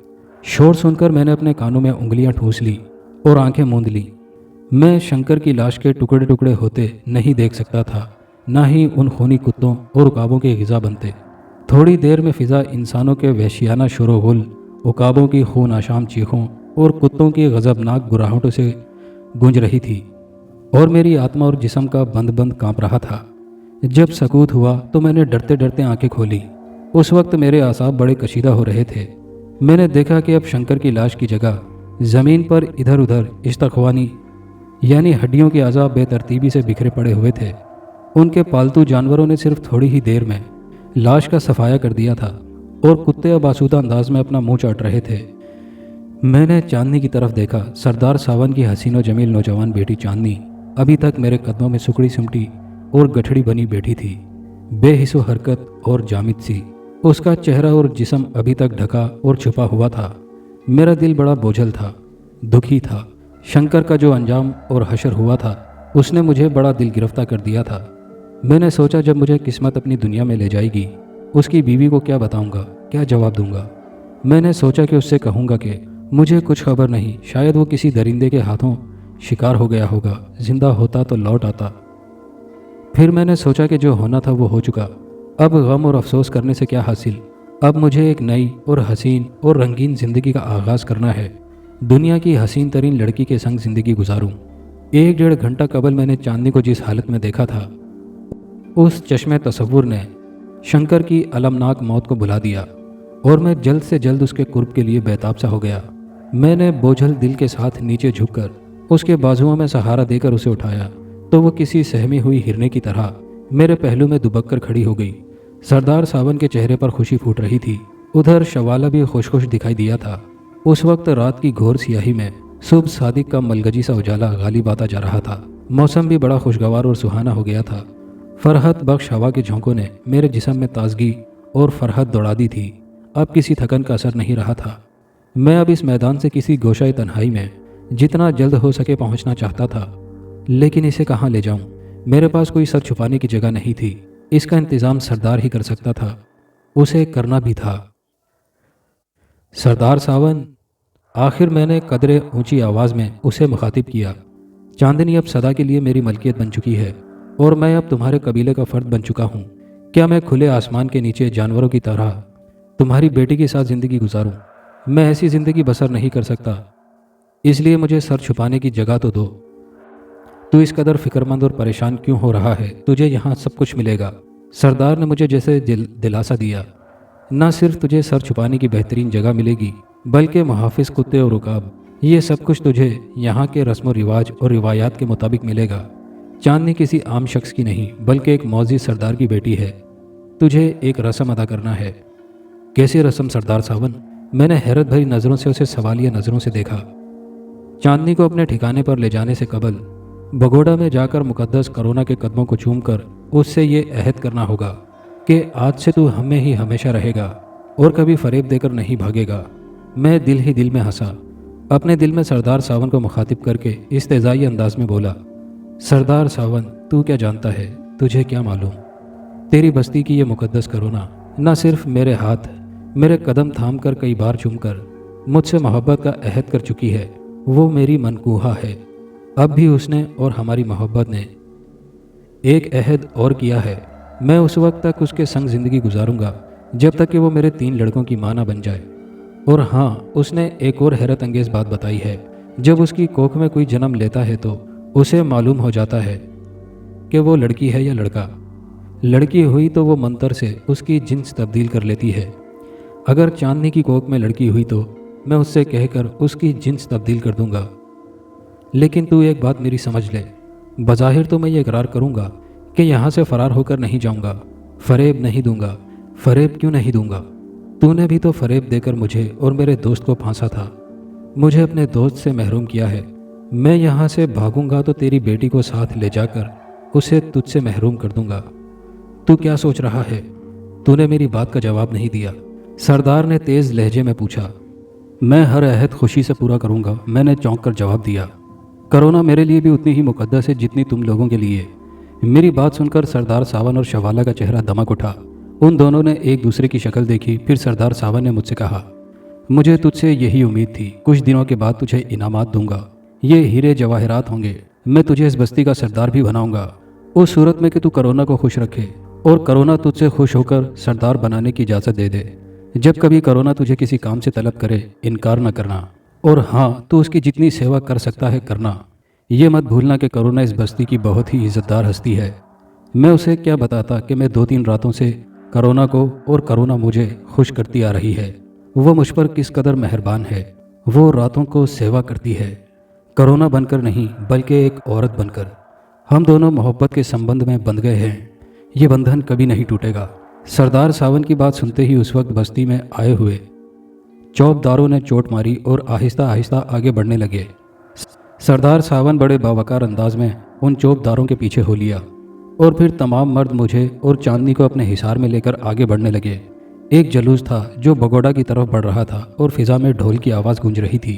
शोर सुनकर मैंने अपने कानों में उंगलियां ठूंस ली और आंखें मूंद ली। मैं शंकर की लाश के टुकड़े टुकड़े होते नहीं देख सकता था, ना ही उन खूनी कुत्तों और उकाबों के ग़िज़ा बनते। थोड़ी देर में फिजा इंसानों के वहशियाना शोरगुल, उकाबों की खून आशाम चीखों और कुत्तों की गज़बनाक गुर्राहटों से गूंज रही थी और मेरी आत्मा और जिस्म का बंद बंद कांप रहा था। जब सकूत हुआ तो मैंने डरते डरते आंखें खोली। उस वक्त मेरे आसाब बड़े कशीदा हो रहे थे। मैंने देखा कि अब शंकर की लाश की जगह ज़मीन पर इधर उधर इस्तख्वानी यानी हड्डियों के अज़ा बेतरतीबी से बिखरे पड़े हुए थे। उनके पालतू जानवरों ने सिर्फ थोड़ी ही देर में लाश का सफाया कर दिया था और कुत्ते अब आसूदा अंदाज में अपना मुंह चाट रहे थे। मैंने चांदनी की तरफ देखा। सरदार सावन की हसीन और जमील नौजवान बेटी चांदनी अभी तक मेरे कदमों में सुकड़ी सिमटी और गठड़ी बनी बैठी थी, बेहिसो हरकत और जामिद सी। उसका चेहरा और जिस्म अभी तक ढका और छुपा हुआ था। मेरा दिल बड़ा बोझल था, दुखी था। शंकर का जो अंजाम और हशर हुआ था उसने मुझे बड़ा दिल गिरफ्तार कर दिया था। मैंने सोचा जब मुझे किस्मत अपनी दुनिया में ले जाएगी उसकी बीवी को क्या बताऊंगा, क्या जवाब दूंगा। मैंने सोचा कि उससे कहूंगा कि मुझे कुछ खबर नहीं, शायद वो किसी दरिंदे के हाथों शिकार हो गया होगा, जिंदा होता तो लौट आता। फिर मैंने सोचा कि जो होना था वो हो चुका, अब गम और अफसोस करने से क्या हासिल। अब मुझे एक नई और हसीन और रंगीन ज़िंदगी का आगाज़ करना है। दुनिया की हसीन तरीन लड़की के संग ज़िंदगी गुजारूं। 1-1.5 घंटा कबल मैंने चांदनी को जिस हालत में देखा था उस चश्मे तसव्वुर ने शंकर की अलमनाक मौत को भुला दिया और मैं जल्द से जल्द उसके कुर्ब के लिए बेताब सा हो गया। मैंने बोझल दिल के साथ नीचे झुककर उसके बाजुओं में सहारा देकर उसे उठाया तो वो किसी सहमी हुई हिरने की तरह मेरे पहलू में दुबक कर खड़ी हो गई। सरदार सावन के चेहरे पर खुशी फूट रही थी। उधर शवाला भी खुश खुश दिखाई दिया था। उस वक्त रात की घोर सियाही में सुबह सादिक का मलगजी सा उजाला गालिब आता जा रहा था। मौसम भी बड़ा खुशगवार और सुहाना हो गया था। फरहत बख्श हवा के झोंकों ने मेरे जिस्म में ताजगी और फरहत दौड़ा दी थी। अब किसी थकन का असर नहीं रहा था। मैं अब इस मैदान से किसी गोशाए तन्हाई में जितना जल्द हो सके पहुंचना चाहता था, लेकिन इसे कहाँ ले जाऊं? मेरे पास कोई सर छुपाने की जगह नहीं थी। इसका इंतज़ाम सरदार ही कर सकता था, उसे करना भी था। سردار ساون، آخر میں نے قدرے اونچی آواز میں اسے مخاطب کیا۔ چاندنی اب سدا کے لیے میری ملکیت بن چکی ہے اور میں اب تمہارے قبیلے کا فرد بن چکا ہوں۔ کیا میں کھلے آسمان کے نیچے جانوروں کی طرح تمہاری بیٹی کے ساتھ زندگی گزاروں؟ میں ایسی زندگی بسر نہیں کر سکتا، اس لیے مجھے سر چھپانے کی جگہ تو دو۔ تو اس قدر فکر مند اور پریشان کیوں ہو رہا ہے؟ تجھے یہاں سب کچھ ملے گا۔ سردار نے مجھے جیسے دلاسا دیا، نہ صرف تجھے سر چھپانے کی بہترین جگہ ملے گی بلکہ محافظ کتے اور عقاب، یہ سب کچھ تجھے یہاں کے رسم و رواج اور روایات کے مطابق ملے گا۔ چاندنی کسی عام شخص کی نہیں بلکہ ایک معزز سردار کی بیٹی ہے۔ تجھے ایک رسم ادا کرنا ہے۔ کیسی رسم سردار ساون؟ میں نے حیرت بھری نظروں سے اسے سوالیہ نظروں سے دیکھا۔ چاندنی کو اپنے ٹھکانے پر لے جانے سے قبل بگوڑا میں جا کر مقدس کرونا کے قدموں کو چوم کر اس سے یہ عہد کرنا ہوگا کہ آج سے تو ہم میں ہی ہمیشہ رہے گا اور کبھی فریب دے کر نہیں بھاگے گا۔ میں دل ہی دل میں ہنسا، اپنے دل میں سردار ساون کو مخاطب کر کے استہزائی انداز میں بولا، سردار ساون، تو کیا جانتا ہے؟ تجھے کیا معلوم؟ تیری بستی کی یہ مقدس کرونا نہ صرف میرے ہاتھ، میرے قدم تھام کر کئی بار چوم کر مجھ سے محبت کا عہد کر چکی ہے، وہ میری منقوہہ ہے۔ اب بھی اس نے اور ہماری محبت نے ایک عہد اور کیا ہے، میں اس وقت تک اس کے سنگ زندگی گزاروں گا جب تک کہ وہ میرے 3 لڑکوں کی ماں نہ بن جائے۔ اور ہاں، اس نے ایک اور حیرت انگیز بات بتائی ہے، جب اس کی کوکھ میں کوئی جنم لیتا ہے تو اسے معلوم ہو جاتا ہے کہ وہ لڑکی ہے یا لڑکا۔ لڑکی ہوئی تو وہ منتر سے اس کی جنس تبدیل کر لیتی ہے۔ اگر چاندنی کی کوکھ میں لڑکی ہوئی تو میں اس سے کہہ کر اس کی جنس تبدیل کر دوں گا۔ لیکن تو ایک بات میری سمجھ لے، بظاہر تو میں یہ اقرار کروں گا کہ یہاں سے فرار ہو کر نہیں جاؤں گا، فریب نہیں دوں گا۔ فریب کیوں نہیں دوں گا؟ تو نے بھی تو فریب دے کر مجھے اور میرے دوست کو پھانسا تھا، مجھے اپنے دوست سے محروم کیا ہے۔ میں یہاں سے بھاگوں گا تو تیری بیٹی کو ساتھ لے جا کر اسے تجھ سے محروم کر دوں گا۔ تو کیا سوچ رہا ہے؟ تو نے میری بات کا جواب نہیں دیا۔ سردار نے تیز لہجے میں پوچھا۔ میں ہر عہد خوشی سے پورا کروں گا، میں نے چونک کر جواب دیا۔ کرونا میرے لیے بھی اتنی ہی مقدس ہے جتنی تم لوگوں کے لیے۔ میری بات سن کر سردار ساون اور شوالا کا چہرہ دمک اٹھا۔ ان دونوں نے ایک دوسرے کی شکل دیکھی، پھر سردار ساون نے مجھ سے کہا، مجھے تجھ سے یہی امید تھی، کچھ دنوں کے بعد تجھے انعامات دوں گا، یہ ہیرے جواہرات ہوں گے، میں تجھے اس بستی کا سردار بھی بناؤں گا، اس صورت میں کہ تو کرونا کو خوش رکھے اور کرونا تجھ سے خوش ہو کر سردار بنانے کی اجازت دے دے۔ جب کبھی کرونا تجھے کسی کام سے طلب کرے، انکار نہ کرنا، اور ہاں، تو اس کی جتنی سیوا کر سکتا ہے کرنا۔ یہ مت بھولنا کہ کرونا اس بستی کی بہت ہی عزت دار ہستی ہے۔ میں اسے کیا بتاتا کہ میں 2-3 راتوں سے کرونا کو اور کرونا مجھے خوش کرتی آ رہی ہے، وہ مجھ پر کس قدر مہربان ہے، وہ راتوں کو سیوا کرتی ہے، کرونا بن کر نہیں بلکہ ایک عورت بن کر۔ ہم دونوں محبت کے سمبندھ میں بندھ گئے ہیں، یہ بندھن کبھی نہیں ٹوٹے گا۔ سردار ساون کی بات سنتے ہی اس وقت بستی میں آئے ہوئے چوبداروں نے چوٹ ماری اور آہستہ آہستہ آگے بڑھنے لگے۔ سردار ساون بڑے باوقار انداز میں ان چوبداروں کے پیچھے ہو لیا اور پھر تمام مرد مجھے اور چاندنی کو اپنے حصار میں لے کر آگے بڑھنے لگے۔ ایک جلوس تھا جو بگوڑا کی طرف بڑھ رہا تھا اور فضا میں ڈھول کی آواز گونج رہی تھی۔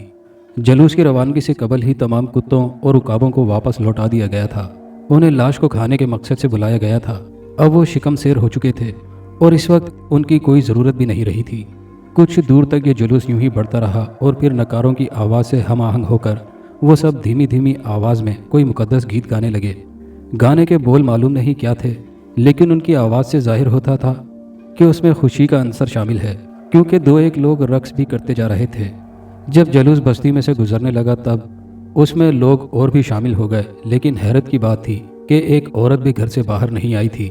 جلوس کی روانگی سے قبل ہی تمام کتوں اور عقابوں کو واپس لوٹا دیا گیا تھا۔ انہیں لاش کو کھانے کے مقصد سے بلایا گیا تھا۔ اب وہ شکم سیر ہو چکے تھے اور اس وقت ان کی کوئی ضرورت بھی نہیں رہی تھی۔ کچھ دور تک یہ جلوس یوں ہی بڑھتا رہا اور پھر نکاروں کی آواز سے ہم آہنگ ہو کر وہ سب دھیمی دھیمی آواز میں کوئی مقدس گیت گانے لگے۔ گانے کے بول معلوم نہیں کیا تھے، لیکن ان کی آواز سے ظاہر ہوتا تھا کہ اس میں خوشی کا عنصر شامل ہے، کیونکہ 2-1 لوگ رقص بھی کرتے جا رہے تھے۔ جب جلوس بستی میں سے گزرنے لگا تب اس میں لوگ اور بھی شامل ہو گئے، لیکن حیرت کی بات تھی کہ ایک عورت بھی گھر سے باہر نہیں آئی تھی۔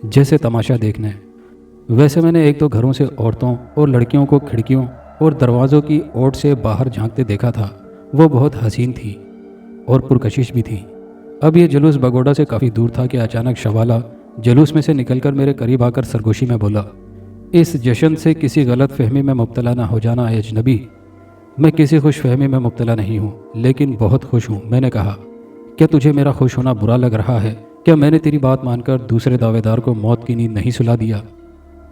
جیسے تماشا دیکھنے، ویسے میں نے 1-2 گھروں سے عورتوں اور لڑکیوں کو کھڑکیوں اور دروازوں کی اوٹ سے باہر جھانکتے دیکھا تھا۔ وہ بہت حسین تھی اور پرکشش بھی تھی۔ اب یہ جلوس بگوڑا سے کافی دور تھا کہ اچانک شوالا جلوس میں سے نکل کر میرے قریب آ کر سرگوشی میں بولا، اس جشن سے کسی غلط فہمی میں مبتلا نہ ہو جانا اے اجنبی۔ میں کسی خوش فہمی میں مبتلا نہیں ہوں، لیکن بہت خوش ہوں۔ میں نے کہا، کیا تجھے میرا خوش ہونا برا لگ رہا ہے؟ کیا میں نے تیری بات مان کر دوسرے دعوے دار کو موت کی نیند نہیں سلا دیا؟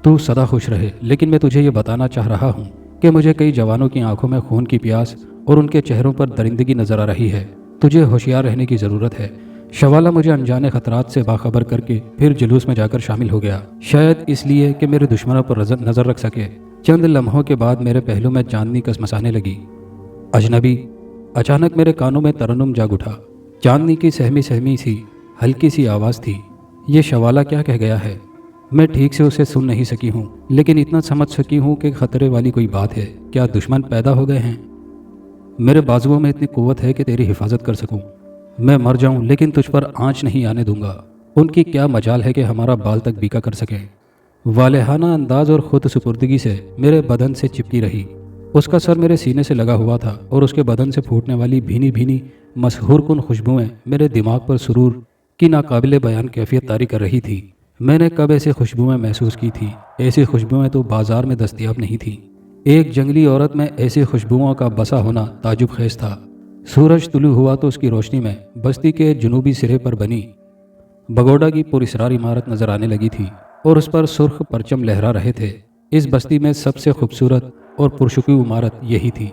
تو سدا خوش رہے، لیکن میں تجھے یہ بتانا چاہ رہا ہوں کہ مجھے کئی جوانوں کی آنکھوں میں خون کی پیاس اور ان کے چہروں پر درندگی نظر آ رہی ہے۔ تجھے ہوشیار رہنے کی ضرورت ہے۔ شوالا مجھے انجانے خطرات سے باخبر کر کے پھر جلوس میں جا کر شامل ہو گیا، شاید اس لیے کہ میرے دشمنوں پر نظر رکھ سکے۔ चंद लम्हों के बाद मेरे पहलू में चांदनी कसमसाने लगी। अजनबी। अचानक मेरे कानों में तरन्नुम जाग उठा। चांदनी की सहमी सहमी सी हल्की सी आवाज़ थी। ये शवाला क्या कह गया है? मैं ठीक से उसे सुन नहीं सकी हूँ, लेकिन इतना समझ सकी हूँ कि खतरे वाली कोई बात है। क्या दुश्मन पैदा हो गए हैं? मेरे बाजुओं में इतनी कुव्वत है कि तेरी हिफाजत कर सकूं। मैं मर जाऊं लेकिन तुझ पर आंच नहीं आने दूंगा। उनकी क्या मजाल है कि हमारा बाल तक बीका कर सकें। वालेहाना अंदाज और खुद सुपुर्दगी से मेरे बदन से चिपकी रही। उसका सर मेरे सीने से लगा हुआ था और उसके बदन से फूटने वाली भीनी भीनी मसहूर कुन खुशबुएं मेरे दिमाग पर सुरूर की नाकाबिले बयान कैफियत तारी कर रही थी। मैंने कब ऐसी खुशबुएं महसूस की थी? ऐसी खुशबुएं तो बाजार में दस्तयाब नहीं थी। एक जंगली औरत में ऐसी खुशबुओं का बसा होना ताजुब खेज था। सूरज तुलू हुआ तो उसकी रोशनी में बस्ती के जुनूबी सिरे पर बनी बगोडा की पुरस्रार इमारत नजर आने लगी थी और उस पर सुर्ख परचम लहरा रहे थे। इस बस्ती में सबसे खूबसूरत और पुरशुकून इमारत यही थी।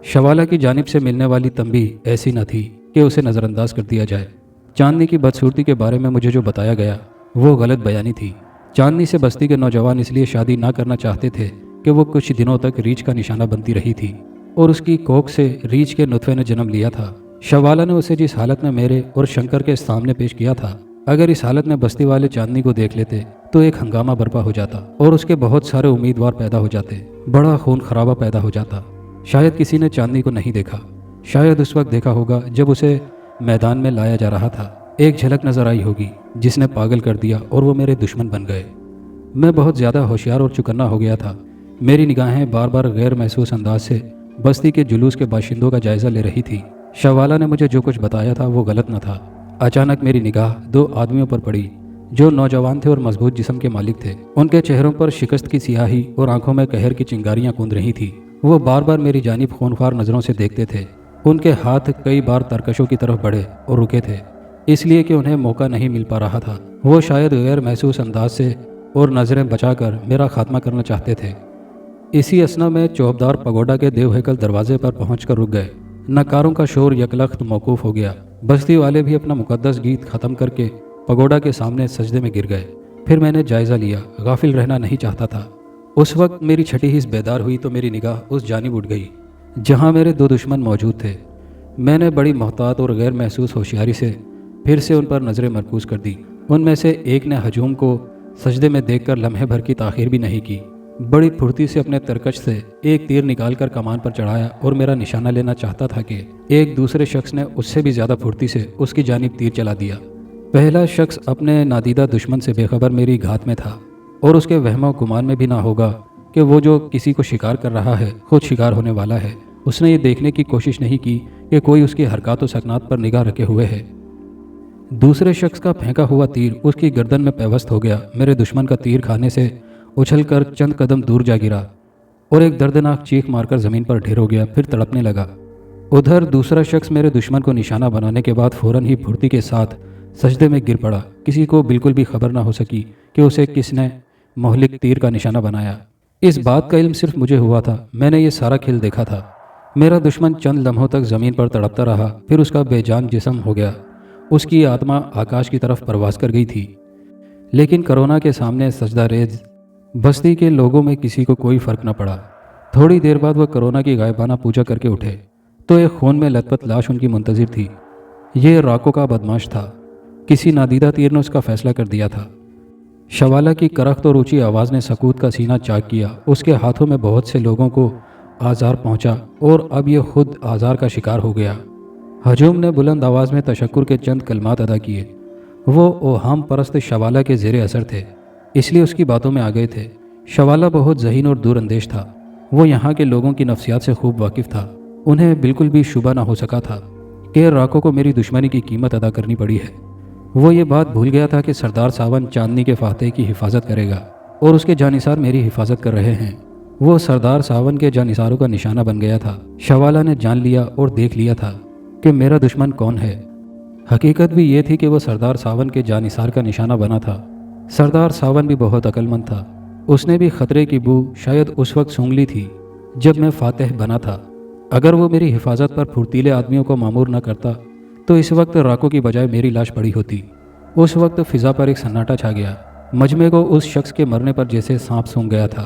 शवाला की जानिब से मिलने वाली तंबी ऐसी न थी कि उसे नज़रअंदाज कर दिया जाए। चांदनी की बदसूरती के बारे में मुझे जो बताया गया वो गलत बयानी थी। चांदनी से बस्ती के नौजवान इसलिए शादी ना करना चाहते थे कि वो कुछ दिनों तक रीछ का निशाना बनती रही थी और उसकी कोख से रीछ के नुतफे ने जन्म लिया था। शवाला ने उसे जिस हालत में मेरे और शंकर के सामने पेश किया था, अगर इस हालत में बस्ती वाले चांदनी को देख लेते तो एक हंगामा बर्पा हो जाता और उसके बहुत सारे उम्मीदवार पैदा हो जाते। बड़ा खून खराबा पैदा हो जाता। शायद किसी ने चांदनी को नहीं देखा। शायद उस वक्त देखा होगा जब उसे मैदान में लाया जा रहा था। एक झलक नजर आई होगी जिसने पागल कर दिया और वो मेरे दुश्मन बन गए। मैं बहुत ज़्यादा होशियार और चुकन्ना हो गया था। मेरी निगाहें बार बार गैर महसूस अंदाज से बस्ती के जुलूस के बाशिंदों का जायजा ले रही थी। शवाला ने मुझे जो कुछ बताया था वो गलत न था। अचानक मेरी निगाह दो आदमियों पर पड़ी जो नौजवान थे और मजबूत जिस्म के मालिक थे। उनके चेहरों पर शिकस्त की सियाही और आंखों में कहर की चिंगारियां कूद रही थी। वो बार बार मेरी जानिब खूनख्वार नज़रों से देखते थे। उनके हाथ कई बार तरकशों की तरफ बढ़े और रुके थे, इसलिए कि उन्हें मौका नहीं मिल पा रहा था। वो शायद गैर महसूस अंदाज से और नज़रें बचाकर मेरा खात्मा करना चाहते थे। इसी असना में चौबदार पगोडा के देव हैकल दरवाजे पर पहुंचकर रुक गए। नकारों का शोर यकलख्त मौकूफ हो गया। बस्ती वाले भी अपना मुकद्दस गीत ख़त्म करके पगोडा के सामने सजदे में गिर गए। फिर मैंने जायज़ा लिया। गाफिल रहना नहीं चाहता था। उस वक्त मेरी छठी हिस्स बेदार हुई तो मेरी निगाह उस जानिब उठ गई जहाँ मेरे दो दुश्मन मौजूद थे। मैंने बड़ी मोहतात और गैर महसूस होशियारी से फिर से उन पर नज़रें मरकूज़ कर दी। उनमें से एक ने हजूम को सजदे में देखकर लम्हे भर की ताख़ीर भी नहीं की। बड़ी फुर्ती से अपने तरकश से एक तीर निकालकर कमान पर चढ़ाया और मेरा निशाना लेना चाहता था कि एक दूसरे शख्स ने उससे भी ज़्यादा फुर्ती से उसकी जानिब तीर चला दिया। पहला शख्स अपने नादीदा दुश्मन से बेखबर मेरी घात में था और उसके वहमो गुमान में भी ना होगा कि वो जो किसी को शिकार कर रहा है खुद शिकार होने वाला है। उसने ये देखने की कोशिश नहीं की कि कोई उसकी हरकत व सकनात पर निगाह रखे हुए है। दूसरे शख्स का फेंका हुआ तीर उसकी गर्दन में पैवस्त हो गया। मेरे दुश्मन का तीर खाने से उछलकर चंद कदम दूर जा गिरा और एक दर्दनाक चीख मारकर ज़मीन पर ढेर हो गया, फिर तड़पने लगा। उधर दूसरा शख्स मेरे दुश्मन को निशाना बनाने के बाद फौरन ही फुर्ती के साथ सजदे में गिर पड़ा। किसी को बिल्कुल भी खबर ना हो सकी कि उसे किसने मोहलिक तीर का निशाना बनाया। इस बात का इल्म सिर्फ मुझे हुआ था। मैंने ये सारा खेल देखा था। मेरा दुश्मन चंद लम्हों तक ज़मीन पर तड़पता रहा, फिर उसका बेजान जिस्म हो गया। उसकी आत्मा आकाश की तरफ परवास कर गई थी। लेकिन कोरोना के सामने सजदा रेज बस्ती के लोगों में किसी को कोई फ़र्क न पड़ा। थोड़ी देर बाद वह कोरोना की गायबाना पूजा करके उठे तो एक खून में लथपथ लाश उनकी मुंतज़िर थी। ये राको का बदमाश था। किसी नादीदा तीर ने उसका फैसला कर दिया था। शवाला की करख्त और ऊंची आवाज़ ने सकूत का सीना चाक किया। उसके हाथों में बहुत से लोगों को आज़ार पहुंचा और अब यह खुद आज़ार का शिकार हो गया। हजूम ने बुलंद आवाज़ में तशक्कुर के चंद कलमात अदा किए। वो ओहाम परस्त शवाला के ज़ेरे असर थे, इसलिए उसकी बातों में आ गए थे। शवाला बहुत ज़हीन और दूर अंदेश था। वो यहाँ के लोगों की नफ्सियात से खूब वाकिफ़ था। उन्हें बिल्कुल भी शुबा ना हो सका था कि राको को मेरी दुश्मनी की कीमत अदा करनी पड़ी है। वो ये बात भूल गया था कि सरदार सावन चांदनी के फातेह की हिफाजत करेगा और उसके जानिसार मेरी हिफाजत कर रहे हैं। वो सरदार सावन के जानिसारों का निशाना बन गया था। शवाला ने जान लिया और देख लिया था कि मेरा दुश्मन कौन है। हकीकत भी ये थी कि वो सरदार सावन के जानिसार का निशाना बना था। सरदार सावन भी बहुत अक्लमंद था। उसने भी खतरे की बू शायद उस वक्त सूंघ ली थी जब मैं फातेह बना था। अगर वो मेरी हिफाजत पर फुर्तीले आदमियों को मामूर न करता तो इस वक्त राको की बजाय मेरी लाश पड़ी होती। उस वक्त फिजा पर एक सन्नाटा छा गया। मजमे को उस शख्स के मरने पर जैसे सांप सूंघ गया था।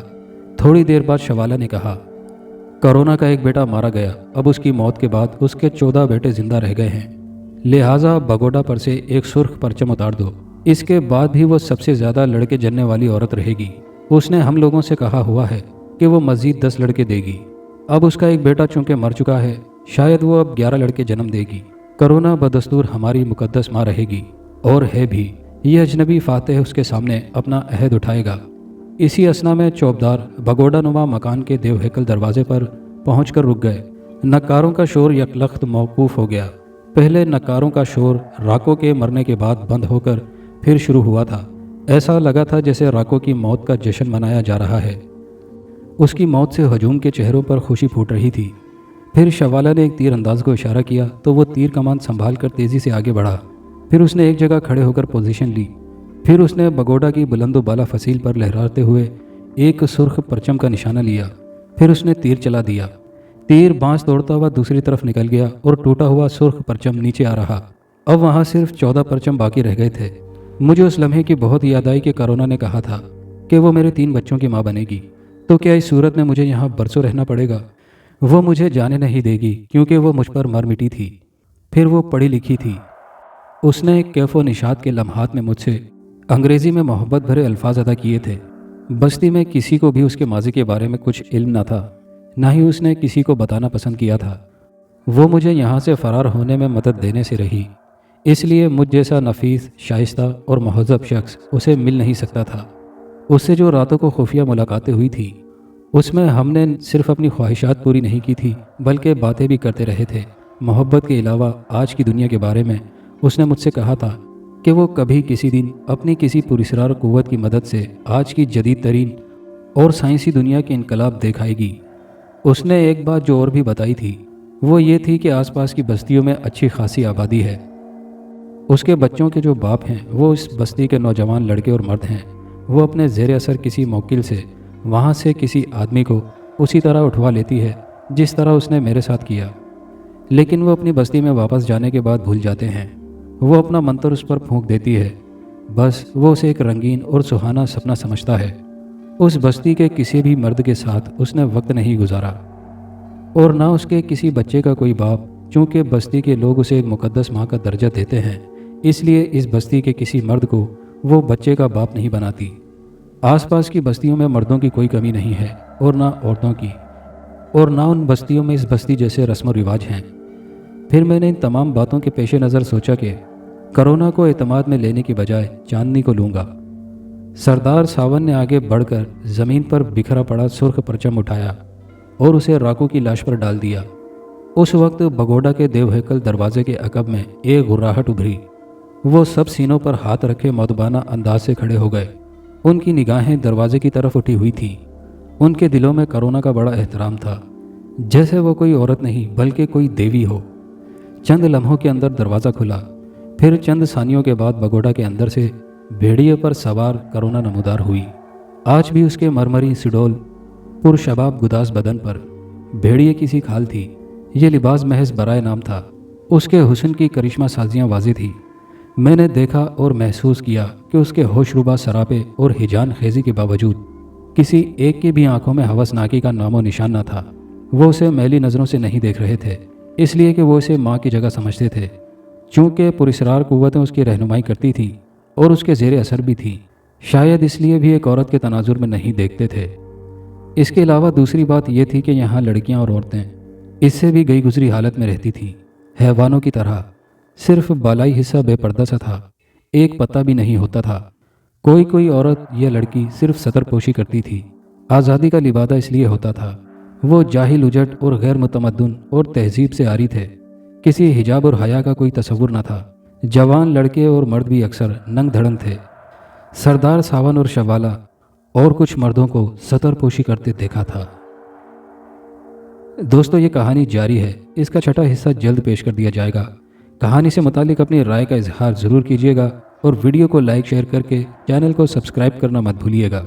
थोड़ी देर बाद शवाला ने कहा, कोरोना का एक बेटा मारा गया, अब उसकी मौत के बाद उसके 14 बेटे जिंदा रह गए हैं, लिहाजा बगोडा पर से एक सुर्ख परचम उतार दो। इसके बाद भी वो सबसे ज़्यादा लड़के जन्ने वाली औरत रहेगी। उसने हम लोगों से कहा हुआ है कि वो मज़ीद 10 लड़के देगी। अब उसका एक बेटा चूंकि मर चुका है, शायद वो अब 11 लड़के जन्म देगी। कोरोना बदस्तूर हमारी मुकद्दस माँ रहेगी, और है भी। ये अजनबी फातेह उसके सामने अपना अहद उठाएगा। इसी असना में चौबदार बगोडा नुमा मकान के देवहेकल दरवाजे पर पहुंचकर रुक गए। नक्कारों का शोर यकलख्त मौकूफ़ हो गया। पहले नक्कारों का शोर राको के मरने के बाद बंद होकर फिर शुरू हुआ था। ऐसा लगा था जैसे राको की मौत का जश्न मनाया जा रहा है। उसकी मौत से हजूम के चेहरों पर खुशी फूट रही थी। फिर शवाला ने एक तीर अंदाज को इशारा किया तो वो तीर कमान संभाल कर तेज़ी से आगे बढ़ा। फिर उसने एक जगह खड़े होकर पोजीशन ली। फिर उसने बगोडा की बुलंदो बाला फसील पर लहराते हुए एक सुर्ख परचम का निशाना लिया। फिर उसने तीर चला दिया। तीर बाँस दौड़ता हुआ दूसरी तरफ निकल गया और टूटा हुआ सुर्ख परचम नीचे आ रहा। अब वहाँ सिर्फ 14 परचम बाकी रह गए थे। मुझे उस लम्हे की बहुत याद आई कि कोरोना ने कहा था कि वो मेरे 3 बच्चों की माँ बनेगी। तो क्या इस सूरत में मुझे यहाँ बरसों रहना पड़ेगा? वो मुझे जाने नहीं देगी क्योंकि वो मुझ पर मर मिटी थी। फिर वो पढ़ी लिखी थी। उसने कैफो निशात के लम्हात में मुझसे अंग्रेज़ी में मोहब्बत भरे अल्फाज अदा किए थे। बस्ती में किसी को भी उसके माजी के बारे में कुछ इल्म न था, ना ही उसने किसी को बताना पसंद किया था। वो मुझे यहाँ से फ़रार होने में मदद देने से रही, इसलिए मुझ जैसा नफीस, शाइस्ता और महज़ब शख्स उसे मिल नहीं सकता था। उससे जो रातों को खुफिया मुलाकातें हुई थी, उसमें हमने सिर्फ अपनी ख्वाहिशात पूरी नहीं की थी बल्कि बातें भी करते रहे थे। मोहब्बत के अलावा आज की दुनिया के बारे में उसने मुझसे कहा था कि वो कभी किसी दिन अपनी किसी पुरस्रार क़ुव्वत की मदद से आज की जदीद तरीन और साइंसी दुनिया की इनकलाब दिखाएगी। उसने एक बात जो और भी बताई थी वो ये थी कि आसपास की बस्तियों में अच्छी खासी आबादी है। उसके बच्चों के जो बाप हैं वो इस बस्ती के नौजवान लड़के और मर्द हैं। वो अपने ज़ेर असर किसी मौकिल से वहाँ से किसी आदमी को उसी तरह उठवा लेती है जिस तरह उसने मेरे साथ किया, लेकिन वो अपनी बस्ती में वापस जाने के बाद भूल जाते हैं। वो अपना मंत्र उस पर फूंक देती है। बस वो उसे एक रंगीन और सुहाना सपना समझता है। उस बस्ती के किसी भी मर्द के साथ उसने वक्त नहीं गुजारा और ना उसके किसी बच्चे का कोई बाप। चूँकि बस्ती के लोग उसे एक मुकद्दस माँ का दर्जा देते हैं, इसलिए इस बस्ती के किसी मर्द को वो बच्चे का बाप नहीं बनाती। आसपास की बस्तियों में मर्दों की कोई कमी नहीं है और ना औरतों की, और ना उन बस्तियों में इस बस्ती जैसे रस्म व रिवाज हैं। फिर मैंने इन तमाम बातों के पेश नज़र सोचा कि कोरोना को एतमाद में लेने की बजाय चांदनी को लूँगा। सरदार सावन ने आगे बढ़कर ज़मीन पर बिखरा पड़ा सुर्ख परचम उठाया और उसे राको की लाश पर डाल दिया। उस वक्त बगोडा के देवहेकल दरवाजे के अकब में एक गुर्राहट उभरी। वो सब सीनों पर हाथ रखे मौदबाना अंदाज से खड़े हो गए। उनकी निगाहें दरवाजे की तरफ उठी हुई थीं। उनके दिलों में कोरोना का बड़ा एहतराम था, जैसे वो कोई औरत नहीं बल्कि कोई देवी हो। चंद लम्हों के अंदर दरवाज़ा खुला। फिर चंद सानियों के बाद बगोडा के अंदर से भेड़िए पर सवार कोरोना नमूदार हुई। आज भी उसके मरमरी सिडोल पुरशबाब गुदास बदन पर भेड़िए की सी खाल थी। ये लिबास महज बराए नाम था। उसके हुस्न की करिश्मा साजियाँ वाज़ेह थी। मैंने देखा और महसूस किया कि उसके होशरुबा सरापे और हिजान खेजी के बावजूद किसी एक की भी आंखों में हवसनाकी का नामो निशान न था। वो उसे मैली नज़रों से नहीं देख रहे थे, इसलिए कि वो उसे माँ की जगह समझते थे। चूँकि पुरस्रार क़ुव्वतें उसकी रहनुमाई करती थीं और उसके ज़ेरे असर भी थीं, शायद इसलिए भी एक औरत के तनाजुर में नहीं देखते थे। इसके अलावा दूसरी बात यह थी कि यहाँ लड़कियाँ और औरतें इससे भी गई गुजरी हालत में रहती थीं, हैवानों की तरह। सिर्फ बालाई हिस्सा बेपर्दा सा था, एक पत्ता भी नहीं होता था। कोई कोई औरत या लड़की सिर्फ सतर पोशी करती थी। आज़ादी का लिबादा इसलिए होता था, वो जाहिल उजट और गैर मुतमद्दुन और तहजीब से आरी थे। किसी हिजाब और हया का कोई तसव्वुर न था। जवान लड़के और मर्द भी अक्सर नंग धड़ंग थे। सरदार सावन और शवाला और कुछ मर्दों को सतर पोशी करते देखा था। दोस्तों, ये कहानी जारी है। इसका छठा हिस्सा जल्द पेश कर दिया जाएगा। कहानी से मुतालिक अपनी राय का इजहार ज़रूर कीजिएगा और वीडियो को लाइक शेयर करके चैनल को सब्सक्राइब करना मत भूलिएगा।